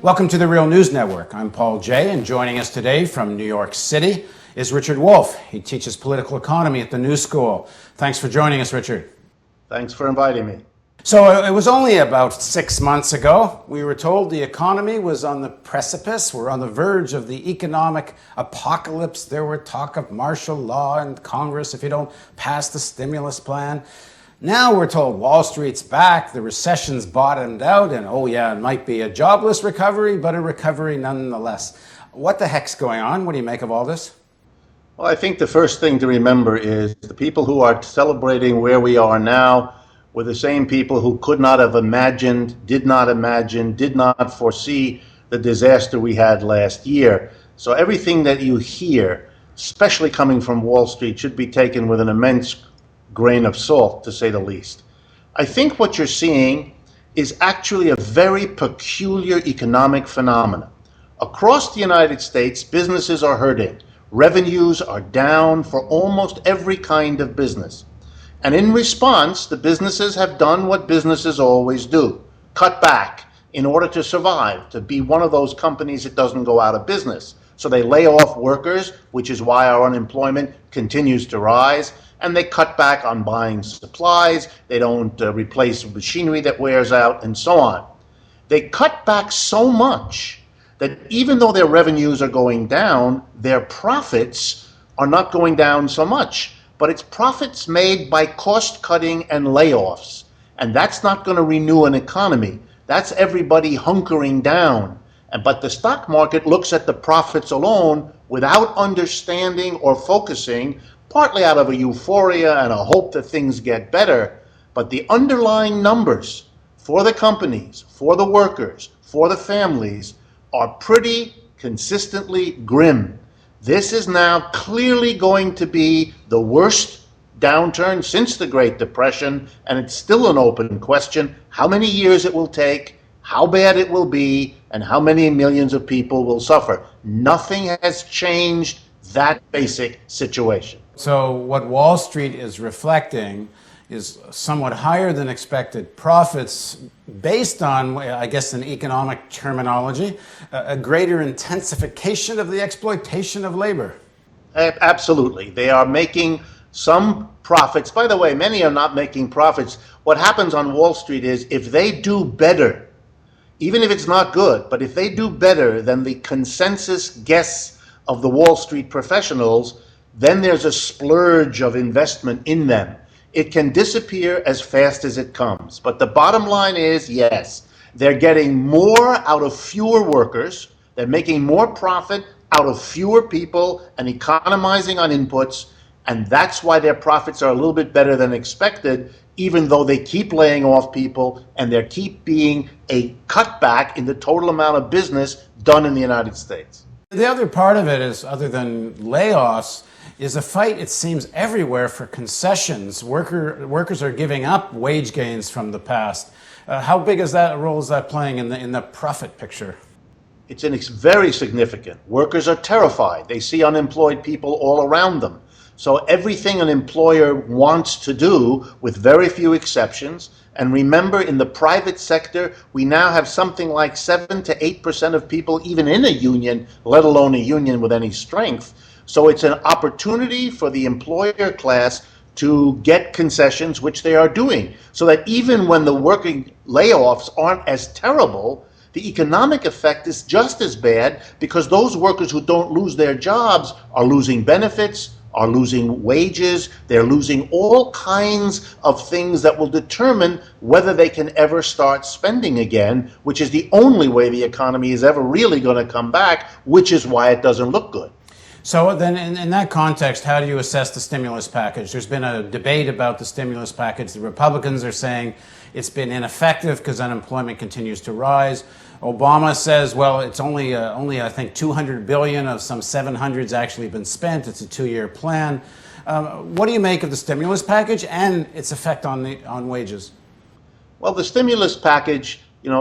Welcome to the Real News Network. I'm Paul Jay, and joining us today from New York City is Richard Wolff. He teaches political economy at the New School. Thanks for joining us, Richard. Thanks for inviting me. So it was only about 6 months ago we were told the economy was on the precipice. We're on the verge of the economic apocalypse. There were talk of martial law in Congress if you don't pass the stimulus plan. Now we're told Wall Street's back, the recession's bottomed out, and oh yeah, it might be a jobless recovery, but a recovery nonetheless. What the heck's going on? What do you make of all this? Well, I think the first thing to remember is the people who are celebrating where we are now were the same people who could not have imagined, did not foresee the disaster we had last year. So everything that you hear, especially coming from Wall Street, should be taken with an immense grain of salt, to say the least. I think what you're seeing is actually a very peculiar economic phenomenon. Across the United States, businesses are hurting. Revenues are down for almost every kind of business. And in response, the businesses have done what businesses always do: cut back in order to survive, to be one of those companies that doesn't go out of business. So they lay off workers, which is why our unemployment continues to rise, and they cut back on buying supplies. They don't replace machinery that wears out, and so on. They cut back so much that even though their revenues are going down, their profits are not going down so much. But it's profits made by cost cutting and layoffs. And that's not going to renew an economy. That's everybody hunkering down. But the stock market looks at the profits alone without understanding or focusing, partly out of a euphoria and a hope that things get better. But the underlying numbers for the companies, for the workers, for the families are pretty consistently grim. This is now clearly going to be the worst downturn since the Great Depression, and it's still an open question how many years it will take, how bad it will be, and how many millions of people will suffer. Nothing has changed that basic situation. So what Wall Street is reflecting is somewhat higher than expected profits based on, I guess in economic terminology, a greater intensification of the exploitation of labor. Absolutely. They are making some profits. By the way, many are not making profits. What happens on Wall Street is if they do better, even if it's not good, but if they do better than the consensus guess of the Wall Street professionals, then there's a splurge of investment in them. It can disappear as fast as it comes. But the bottom line is, yes, they're getting more out of fewer workers. They're making more profit out of fewer people and economizing on inputs. And that's why their profits are a little bit better than expected, even though they keep laying off people and there keep being a cutback in the total amount of business done in the United States. The other part of it is, other than layoffs, is a fight, it seems, everywhere for concessions. Workers are giving up wage gains from the past. How big is that role is that playing in the profit picture? It's very significant. Workers are terrified. They see unemployed people all around them. So everything an employer wants to do, with very few exceptions, and remember, in the private sector, we now have something like 7 to 8% of people even in a union, let alone a union with any strength. So it's an opportunity for the employer class to get concessions, which they are doing, so that even when the working layoffs aren't as terrible, the economic effect is just as bad, because those workers who don't lose their jobs are losing benefits, are losing wages, they're losing all kinds of things that will determine whether they can ever start spending again, which is the only way the economy is ever really going to come back, which is why it doesn't look good. So then in that context, how do you assess the stimulus package? There's been a debate about the stimulus package. The Republicans are saying it's been ineffective because unemployment continues to rise. Obama says, well, it's only I think $200 billion of some 700's actually been spent. It's a 2-year plan. What do you make of the stimulus package and its effect on wages? Well, the stimulus package,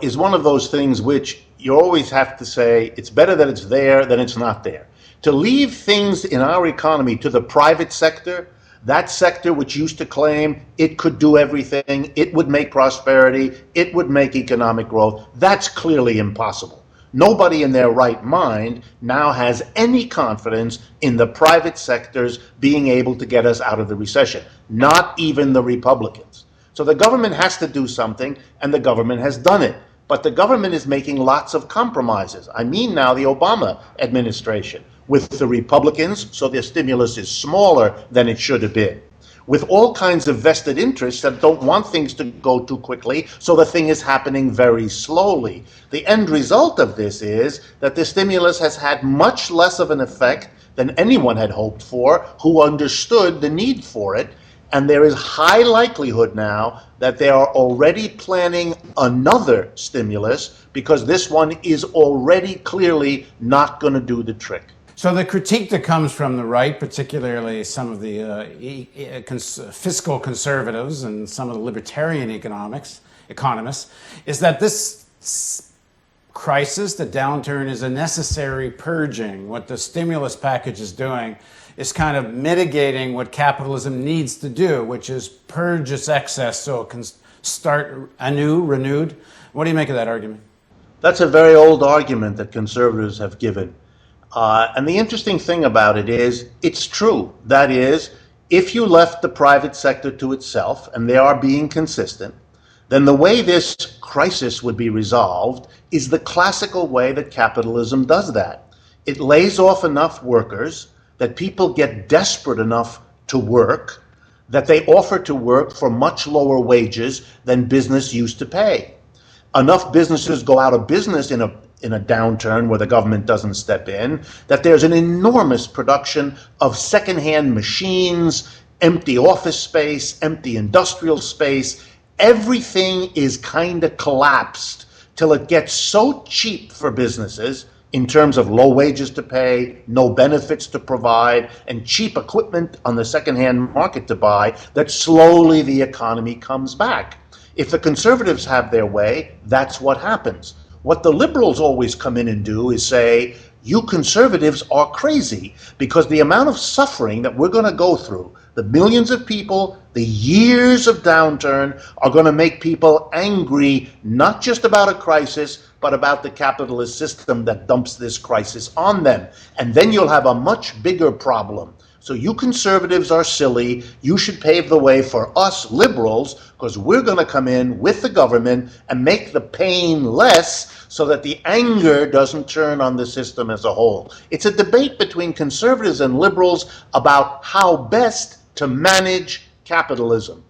is one of those things which you always have to say it's better that it's there than it's not there. To leave things in our economy to the private sector, that sector which used to claim it could do everything, it would make prosperity, it would make economic growth, that's clearly impossible. Nobody in their right mind now has any confidence in the private sectors being able to get us out of the recession, not even the Republicans. So the government has to do something, and the government has done it. But the government is making lots of compromises. I mean now the Obama administration with the Republicans, so their stimulus is smaller than it should have been, with all kinds of vested interests that don't want things to go too quickly, so the thing is happening very slowly. The end result of this is that the stimulus has had much less of an effect than anyone had hoped for, who understood the need for it, and there is high likelihood now that they are already planning another stimulus because this one is already clearly not going to do the trick. So the critique that comes from the right, particularly some of the fiscal conservatives and some of the libertarian economists, is that this crisis, the downturn, is a necessary purging. What the stimulus package is doing is kind of mitigating what capitalism needs to do, which is purge its excess so it can start anew, renewed. What do you make of that argument? That's a very old argument that conservatives have given. And the interesting thing about it is, it's true. That is, if you left the private sector to itself, and they are being consistent, then the way this crisis would be resolved is the classical way that capitalism does that. It lays off enough workers that people get desperate enough to work, that they offer to work for much lower wages than business used to pay. Enough businesses go out of business in a downturn where the government doesn't step in, that there's an enormous production of secondhand machines, empty office space, empty industrial space. Everything is kind of collapsed till it gets so cheap for businesses in terms of low wages to pay, no benefits to provide, and cheap equipment on the secondhand market to buy, that slowly the economy comes back. If the conservatives have their way, that's what happens. What the liberals always come in and do is say, you conservatives are crazy, because the amount of suffering that we're going to go through, the millions of people, the years of downturn, are going to make people angry, not just about a crisis, but about the capitalist system that dumps this crisis on them. And then you'll have a much bigger problem. So you conservatives are silly. You should pave the way for us liberals, because we're going to come in with the government and make the pain less so that the anger doesn't turn on the system as a whole. It's a debate between conservatives and liberals about how best to manage capitalism.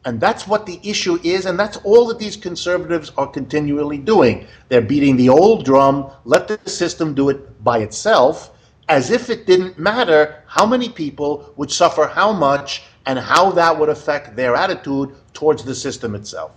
And that's what the issue is, and that's all that these conservatives are continually doing. They're beating the old drum, let the system do it by itself, as if it didn't matter how many people would suffer how much and how that would affect their attitude towards the system itself.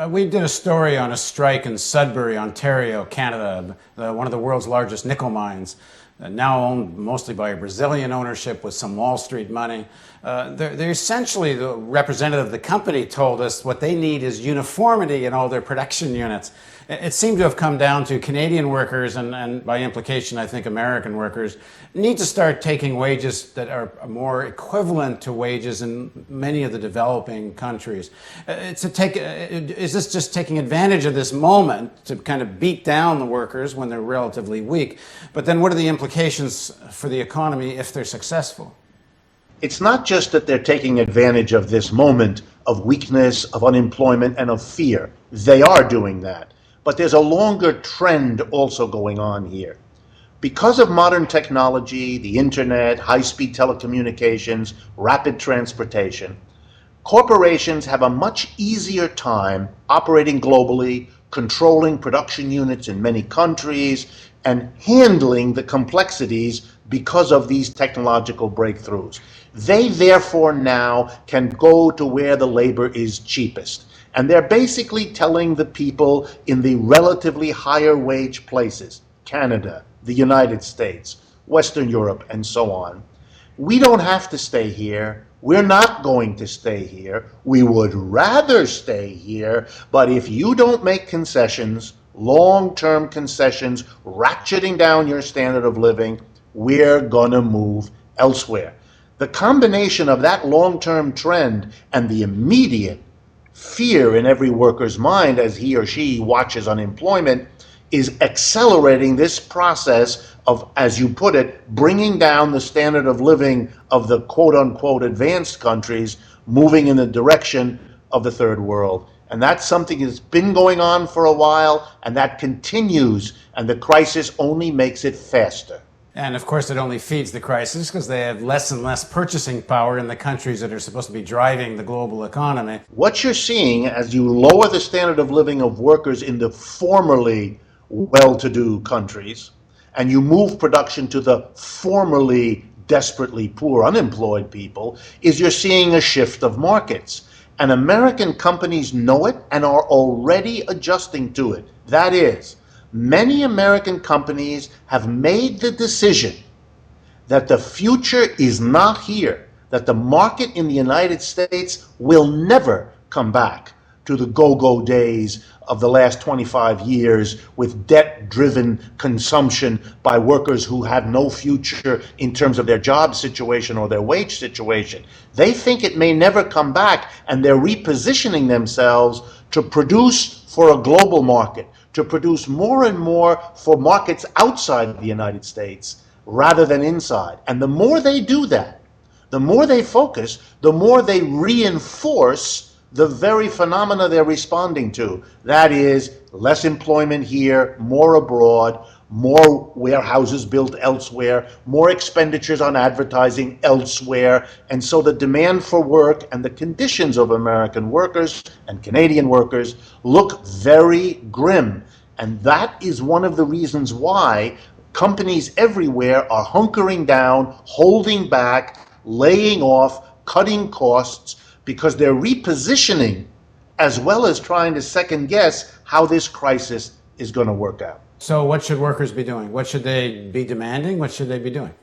We did a story on a strike in Sudbury, Ontario, Canada, one of the world's largest nickel mines, now owned mostly by a Brazilian ownership with some Wall Street money. They're essentially, the representative of the company told us what they need is uniformity in all their production units. It seemed to have come down to Canadian workers, and by implication, I think American workers, need to start taking wages that are more equivalent to wages in many of the developing countries. Is this just taking advantage of this moment to kind of beat down the workers when they're relatively weak? But then what are the implications for the economy if they're successful? It's not just that they're taking advantage of this moment of weakness, of unemployment, and of fear. They are doing that. But there's a longer trend also going on here. Because of modern technology, the internet, high-speed telecommunications, rapid transportation, corporations have a much easier time operating globally, controlling production units in many countries, and handling the complexities because of these technological breakthroughs. They therefore now can go to where the labor is cheapest. And they're basically telling the people in the relatively higher wage places, Canada, the United States, Western Europe, and so on, we don't have to stay here. We're not going to stay here. We would rather stay here, but if you don't make concessions, long-term concessions, ratcheting down your standard of living, we're gonna move elsewhere. The combination of that long-term trend and the immediate fear in every worker's mind as he or she watches unemployment is accelerating this process of, as you put it, bringing down the standard of living of the quote-unquote advanced countries, moving in the direction of the third world. And that's something that's been going on for a while, and that continues, and the crisis only makes it faster. And of course, it only feeds the crisis because they have less and less purchasing power in the countries that are supposed to be driving the global economy. What you're seeing as you lower the standard of living of workers in the formerly well-to-do countries, and you move production to the formerly desperately poor, unemployed people, is you're seeing a shift of markets. And American companies know it and are already adjusting to it. That is, many American companies have made the decision that the future is not here, that the market in the United States will never come back to the go-go days of the last 25 years with debt-driven consumption by workers who have no future in terms of their job situation or their wage situation. They think it may never come back, and they're repositioning themselves to produce for a global market, to produce more and more for markets outside the United States rather than inside. And the more they do that, the more they focus, the more they reinforce the very phenomena they're responding to. That is, less employment here, more abroad, more warehouses built elsewhere, more expenditures on advertising elsewhere. And so the demand for work and the conditions of American workers and Canadian workers look very grim. And that is one of the reasons why companies everywhere are hunkering down, holding back, laying off, cutting costs, because they're repositioning as well as trying to second guess how this crisis is going to work out. So what should workers be doing? What should they be demanding? What should they be doing?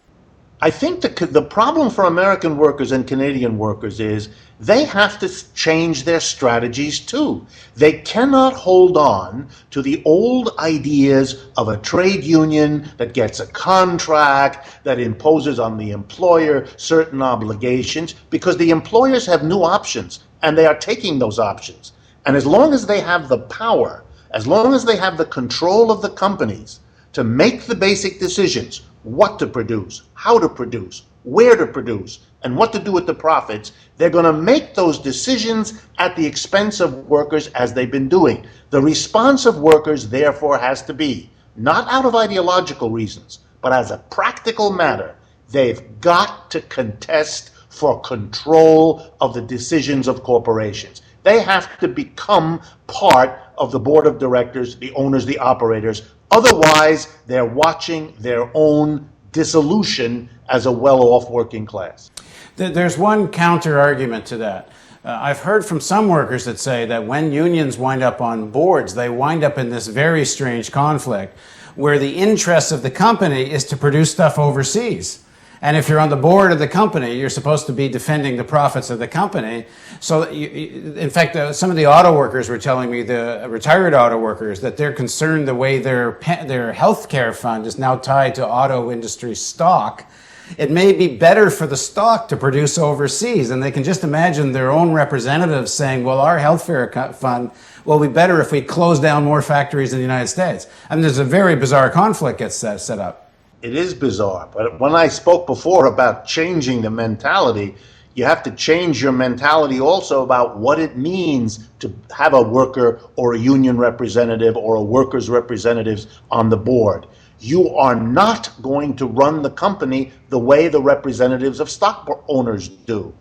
I think the problem for American workers and Canadian workers is they have to change their strategies too. They cannot hold on to the old ideas of a trade union that gets a contract, that imposes on the employer certain obligations, because the employers have new options and they are taking those options. And as long as they have the power, as long as they have the control of the companies to make the basic decisions, what to produce, how to produce, where to produce, and what to do with the profits, they're going to make those decisions at the expense of workers, as they've been doing. The response of workers, therefore, has to be, not out of ideological reasons, but as a practical matter, they've got to contest for control of the decisions of corporations. They have to become part of the board of directors, the owners, the operators. Otherwise, they're watching their own dissolution as a well-off working class. There's one counter argument to that. I've heard from some workers that say that when unions wind up on boards, they wind up in this very strange conflict where the interest of the company is to produce stuff overseas. And if you're on the board of the company, you're supposed to be defending the profits of the company. So, in fact, some of the auto workers were telling me, the retired auto workers, that they're concerned the way their health care fund is now tied to auto industry stock. It may be better for the stock to produce overseas, and they can just imagine their own representatives saying, well, our health care fund will be better if we close down more factories in the United States. I mean, there's a very bizarre conflict gets set up. It is bizarre, but when I spoke before about changing the mentality, you have to change your mentality also about what it means to have a worker or a union representative or a workers' representatives on the board. You are not going to run the company the way the representatives of stock owners do.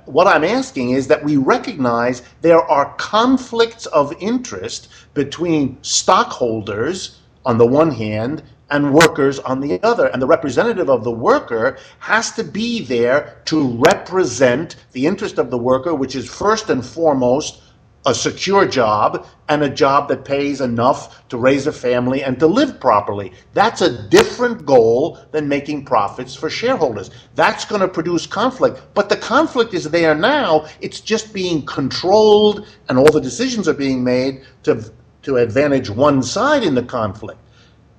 What I'm asking is that we recognize there are conflicts of interest between stockholders on the one hand and workers on the other. And the representative of the worker has to be there to represent the interest of the worker, which is first and foremost a secure job and a job that pays enough to raise a family and to live properly. That's a different goal than making profits for shareholders. That's going to produce conflict. But the conflict is there now. It's just being controlled, and all the decisions are being made to advantage one side in the conflict.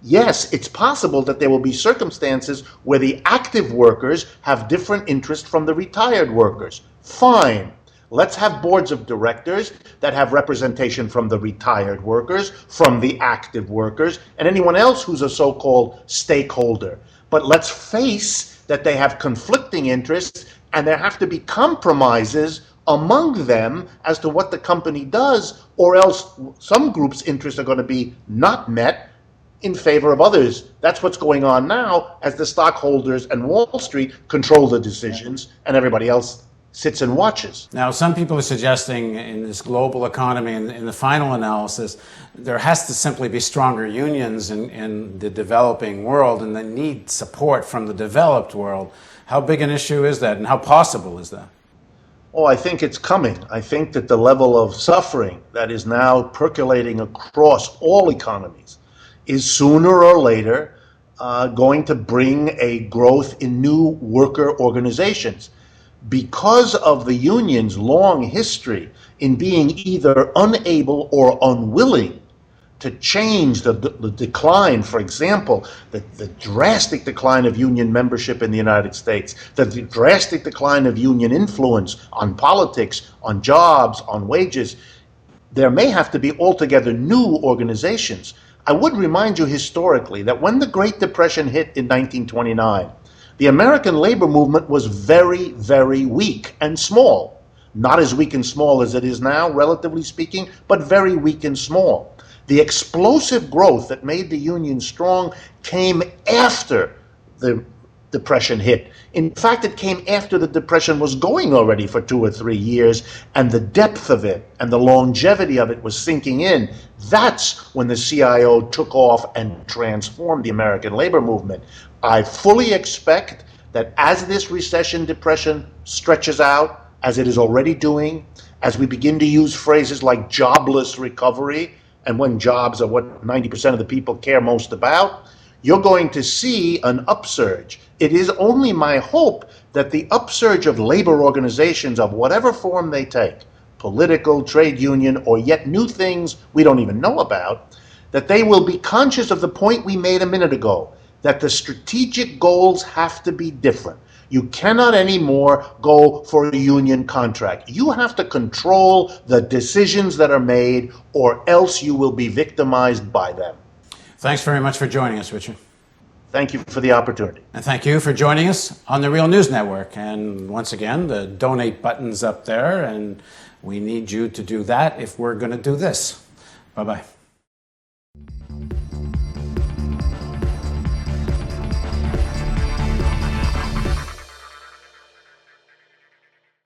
Yes, it's possible that there will be circumstances where the active workers have different interests from the retired workers. Fine. Let's have boards of directors that have representation from the retired workers, from the active workers, and anyone else who's a so-called stakeholder. But let's face that they have conflicting interests, and there have to be compromises among them as to what the company does, or else some groups' interests are going to be not met in favor of others. That's what's going on now as the stockholders and Wall Street control the decisions and everybody else sits and watches. Now, some people are suggesting in this global economy, in the final analysis, there has to simply be stronger unions in the developing world, and they need support from the developed world. How big an issue is that, and how possible is that? Oh, I think it's coming. I think that the level of suffering that is now percolating across all economies is sooner or later going to bring a growth in new worker organizations. Because of the union's long history in being either unable or unwilling to change the decline, for example, the drastic decline of union membership in the United States, the drastic decline of union influence on politics, on jobs, on wages, there may have to be altogether new organizations. I would remind you historically that when the Great Depression hit in 1929, the American labor movement was very, very weak and small. Not as weak and small as it is now, relatively speaking, but very weak and small. The explosive growth that made the union strong came after the Depression hit. In fact, it came after the Depression was going already for 2 or 3 years, and the depth of it and the longevity of it was sinking in. That's when the CIO took off and transformed the American labor movement. I fully expect that as this recession depression stretches out, as it is already doing, as we begin to use phrases like jobless recovery, and when jobs are what 90% of the people care most about, you're going to see an upsurge. It is only my hope that the upsurge of labor organizations of whatever form they take, political, trade union, or yet new things we don't even know about, that they will be conscious of the point we made a minute ago, that the strategic goals have to be different. You cannot anymore go for a union contract. You have to control the decisions that are made, or else you will be victimized by them. Thanks very much for joining us, Richard. Thank you for the opportunity. And thank you for joining us on the Real News Network. And once again, the donate button's up there, and we need you to do that if we're going to do this. Bye-bye.